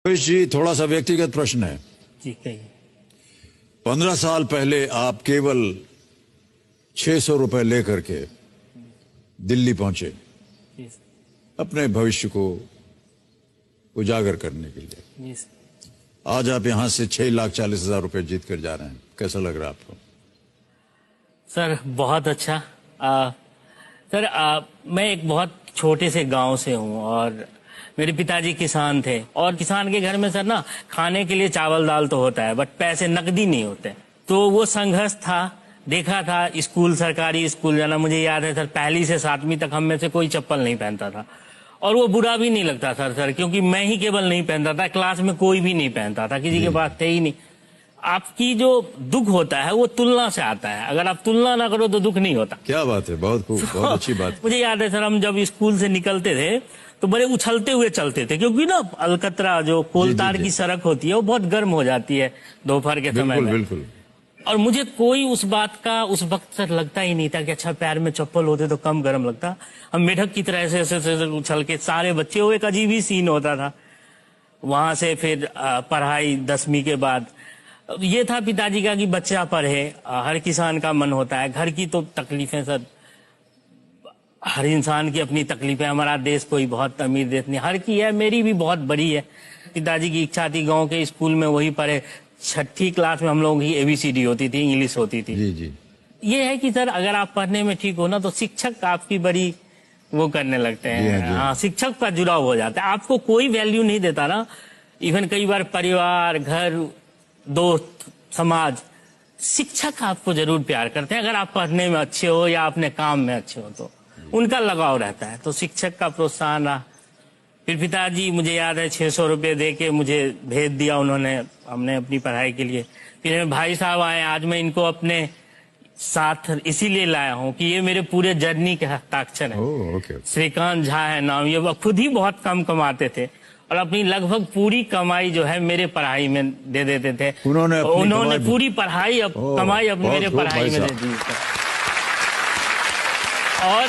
रमेश जी, थोड़ा सा व्यक्तिगत प्रश्न है। जी कहिए। 15 साल पहले आप केवल 600 रुपए लेकर के दिल्ली पहुंचे जी अपने भविष्य को उजागर करने के लिए। जी आज आप यहां से 6,40,000 रुपए जीत कर जा रहे हैं, कैसा लग रहा है आपको? सर बहुत अच्छा। सर मैं एक बहुत छोटे से गांव से हूं और मेरे पिताजी किसान थे और किसान के घर में सर ना खाने के लिए चावल दाल तो होता है बट पैसे नकदी नहीं होते। तो वो संघर्ष था, देखा था। स्कूल, सरकारी स्कूल जाना, मुझे याद है सर पहली से 7वीं तक हम में से कोई चप्पल नहीं पहनता था और वो बुरा भी नहीं लगता था सर, क्योंकि मैं ही केवल नहीं पहनता था, क्लास में कोई भी नहीं पहनता था, किसी के पास थे ही नहीं। आपकी जो दुख होता है वो तुलना से आता है, अगर आप तुलना ना करो तो दुख नहीं होता। क्या बात है, बहुत खूब, बहुत अच्छी बात। मुझे याद है सर, हम जब स्कूल से निकलते थे तो बड़े उछलते हुए चलते थे, क्योंकि ना अलकतरा जो कोलतार की सड़क होती है वो बहुत गर्म हो जाती है दोपहर के समय में। बिल्कुल। और मुझे कोई उस बात का उस वक्त सर लगता ही नहीं था कि अच्छा पैर में चप्पल होते तो कम गर्म लगता। हम मेढक की तरह ऐसे उछल के सारे बच्चे, वो एक अजीब ही सीन होता था। वहां से फिर पढ़ाई 10वीं के बाद ये था पिताजी का कि बच्चा पढ़े, हर किसान का मन होता है। घर की तो तकलीफें सर, हर इंसान की अपनी तकलीफें, हमारा देश कोई बहुत अमीर देश नहीं, हर की है, मेरी भी बहुत बड़ी है। पिताजी की इच्छा थी गांव के स्कूल में वही पढ़े। 6ठी क्लास में हम लोगों की ABCD होती थी, इंग्लिश होती थी। जी। ये है कि सर अगर आप पढ़ने में ठीक हो ना तो शिक्षक आपकी बड़ी वो करने लगते हैं। हाँ, शिक्षक का जुड़ाव हो जाता है, आपको कोई वैल्यू नहीं देता ना। इवन कई बार परिवार, घर, दोस्त, समाज, शिक्षक आपको जरूर प्यार करते हैं अगर आप पढ़ने में अच्छे हो या अपने काम में अच्छे हो तो उनका लगाव रहता है। तो शिक्षक का प्रोत्साहन रहा। फिर पिताजी, मुझे याद है 600 रुपये दे के मुझे भेज दिया उन्होंने, हमने अपनी पढ़ाई के लिए। फिर मेरे भाई साहब आए, आज मैं इनको अपने साथ इसीलिए लाया हूँ कि ये मेरे पूरे जर्नी के हस्ताक्षर है। श्रीकांत झा है नाम, ये खुद ही बहुत कम कमाते थे और अपनी लगभग पूरी कमाई जो है मेरे पढ़ाई में दे देते थे। उन्होंने पूरी पढ़ाई कमाई अब मेरे पढ़ाई में दे दी। और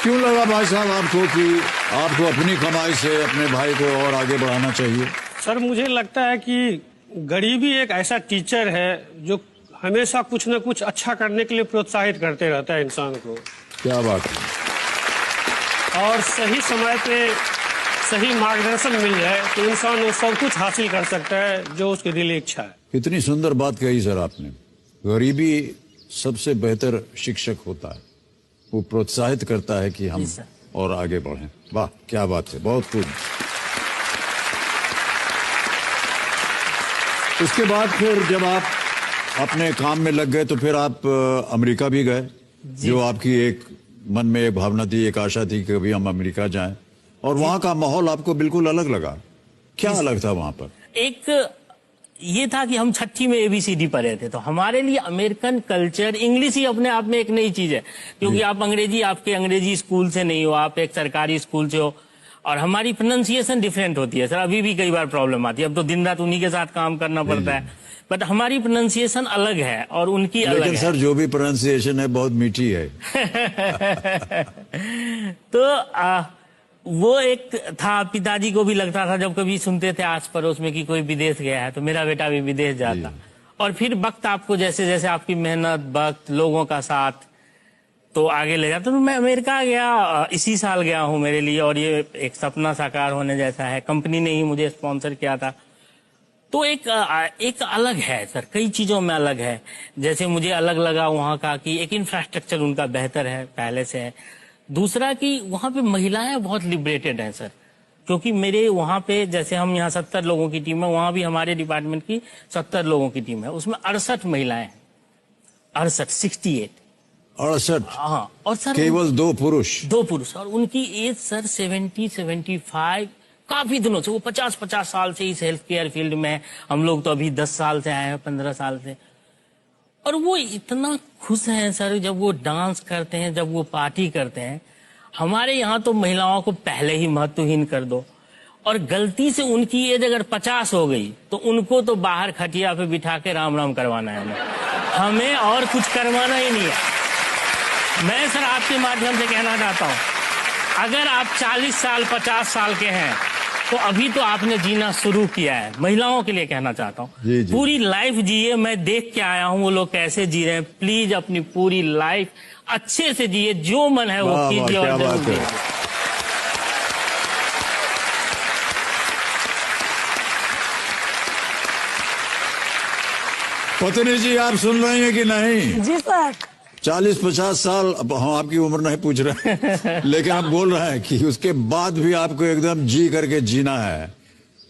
क्यों लगा भाई साहब आपको कि आपको अपनी कमाई से अपने भाई को और आगे बढ़ाना चाहिए? सर मुझे लगता है कि गरीबी एक ऐसा टीचर है जो हमेशा कुछ न कुछ अच्छा करने के लिए प्रोत्साहित करते रहता है इंसान को। क्या बात है। और सही समय पे सही मार्गदर्शन मिल जाए तो इंसान वो सब कुछ हासिल कर सकता है जो उसकी दिली इच्छा है। कितनी सुंदर बात कही सर आपने। गरीबी सबसे बेहतर शिक्षक होता है, वो प्रोत्साहित करता है कि हम और आगे बढ़ें। वाह, क्या बात है, बहुत खूब। उसके बाद फिर जब आप अपने काम में लग गए तो फिर आप अमेरिका भी गए, जो आपकी एक मन में एक भावना थी, एक आशा थी कि कभी हम अमेरिका जाएं, और वहां का माहौल आपको बिल्कुल अलग लगा। क्या अलग था वहां पर? एक ये था कि हम 6ठी में ABCD पढ़े थे, तो हमारे लिए अमेरिकन कल्चर, इंग्लिश ही अपने आप में एक नई चीज है, क्योंकि आप आपके अंग्रेजी स्कूल से नहीं हो, आप एक सरकारी स्कूल से हो और हमारी प्रोनाउंसिएशन डिफरेंट होती है सर। अभी भी कई बार प्रॉब्लम आती है, अब तो दिन रात उन्हीं के साथ काम करना पड़ता है, बट हमारी प्रोनाउंसिएशन अलग है और उनकी अलग है। सर जो भी प्रोनाउंसिएशन है बहुत मीठी है। तो वो एक था, पिताजी को भी लगता था जब कभी सुनते थे आस पड़ोस में कि कोई विदेश गया है तो मेरा बेटा भी विदेश जाता। और फिर वक्त आपको जैसे जैसे आपकी मेहनत, वक्त, लोगों का साथ तो आगे ले जाता। तो मैं अमेरिका गया, इसी साल गया हूँ मेरे लिए, और ये एक सपना साकार होने जैसा है। कंपनी ने ही मुझे स्पॉन्सर किया था। तो एक अलग है सर, कई चीजों में अलग है। जैसे मुझे अलग लगा वहाँ का कि एक इंफ्रास्ट्रक्चर उनका बेहतर है, पहले से है। दूसरा कि वहाँ पे महिलाएं बहुत लिबरेटेड हैं सर, क्योंकि मेरे वहाँ पे जैसे हम यहाँ 70 लोगों की टीम है, वहाँ भी हमारे डिपार्टमेंट की 70 लोगों की टीम है, उसमें 68 महिलाएं हैं। 68 हाँ। और सर केवल 2 पुरुष और उनकी एज सर 70-75, काफी दिनों से, वो 50 साल से इस हेल्थ केयर फील्ड में है। हम लोग तो अभी 10 साल से आए हैं, 15 साल से। और वो इतना खुश हैं सर जब वो डांस करते हैं, जब वो पार्टी करते हैं। हमारे यहाँ तो महिलाओं को पहले ही महत्वहीन कर दो, और गलती से उनकी एज अगर 50 हो गई तो उनको तो बाहर खटिया पे बिठा के राम राम करवाना है हमें और कुछ करवाना ही नहीं है। मैं सर आपके माध्यम से कहना चाहता हूँ, अगर आप 40 साल 50 साल के हैं तो अभी तो आपने जीना शुरू किया है, महिलाओं के लिए कहना चाहता हूँ, जी, जी। पूरी लाइफ जिए। मैं देख के आया हूँ वो लोग कैसे जी रहे हैं। प्लीज अपनी पूरी लाइफ अच्छे से जिए, जो मन है वो वाह, वाह, कीजिए और क्या जरूर बात है। जिए। पत्नी जी, आप सुन रहे हैं कि नहीं? जी सर। 40-50 साल, अब हम आपकी उम्र नहीं पूछ रहे हैं लेकिन आप बोल रहे हैं कि उसके बाद भी आपको एकदम जी करके जीना है,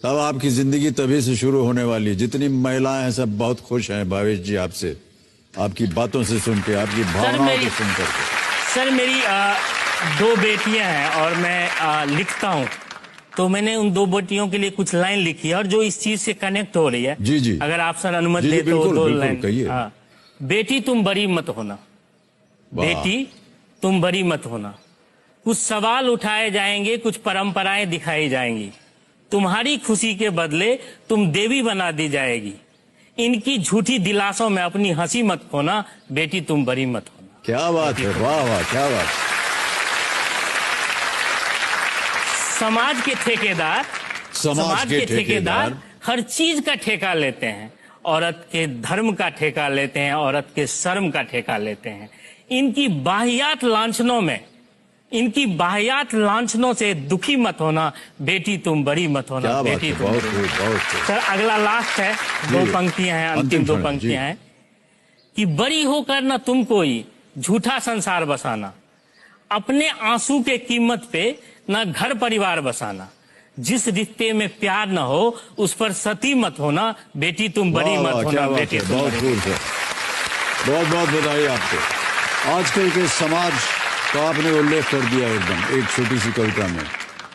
तब आपकी जिंदगी तभी से शुरू होने वाली। जितनी महिलाएं हैं सब बहुत खुश हैं भावेश जी आपसे, आपकी बातों से सुन के, आपकी भावनाओं को सुन करके। सर मेरी 2 बेटियां हैं और मैं लिखता हूँ, तो मैंने उन 2 बेटियों के लिए कुछ लाइन लिखी है और जो इस चीज से कनेक्ट हो रही है। जी, जी। अगर आप सर अनुमति जी, जी, दे तो बिल्कुल, 2 बिल्कुल, लाइन। कहिए। हाँ। बेटी तुम बड़ी मत होना, वाह। बेटी तुम बड़ी मत होना, कुछ सवाल उठाए जाएंगे, कुछ परंपराएं दिखाई जाएंगी, तुम्हारी खुशी के बदले तुम देवी बना दी जाएगी, इनकी झूठी दिलासों में अपनी हंसी मत खोना, बेटी तुम बड़ी मत होना। क्या बात है, वाह वाह, क्या बात। समाज के ठेकेदार के ठेकेदार हर चीज का ठेका लेते हैं, औरत के धर्म का ठेका लेते हैं, औरत के शर्म का ठेका लेते हैं। इनकी बाहियात लांछनों से दुखी मत होना, बेटी तुम बड़ी मत होना, क्या बात बेटी है, तुम बहुत बड़ी खूब, मत बहुत होना। खूब। सर अगला लास्ट है, 2 जी। पंक्तियां हैं, अंतिम अंतिम 2 क्षण, पंक्तियां जी। हैं कि बड़ी होकर ना तुम कोई झूठा संसार बसाना, अपने आंसू के कीमत पे ना घर परिवार बसाना, जिस रिश्ते में प्यार न हो उस पर सती मत होना, बेटी तुम बड़ी वाह, मत वाह, होना, क्या बात बेटी है, तुम बहुत बड़ी मत खूब है। बहुत बहुत बधाई आपको। आजकल के समाज का आपने उल्लेख कर दिया एकदम एक छोटी सी कविता में,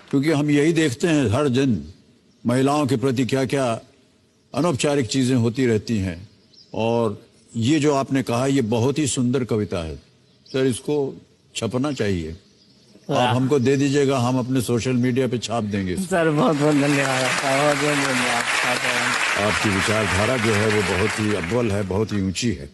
क्योंकि हम यही देखते हैं हर दिन महिलाओं के प्रति क्या क्या अनौपचारिक चीजें होती रहती हैं। और ये जो आपने कहा ये बहुत ही सुंदर कविता है सर, इसको छपना चाहिए। आप हमको दे दीजिएगा, हम अपने सोशल मीडिया पे छाप देंगे इसको। सर बहुत बहुत धन्यवाद, बहुत बहुत धन्यवाद। आपकी विचारधारा जो है वो बहुत ही अव्वल है, बहुत ही ऊंची है।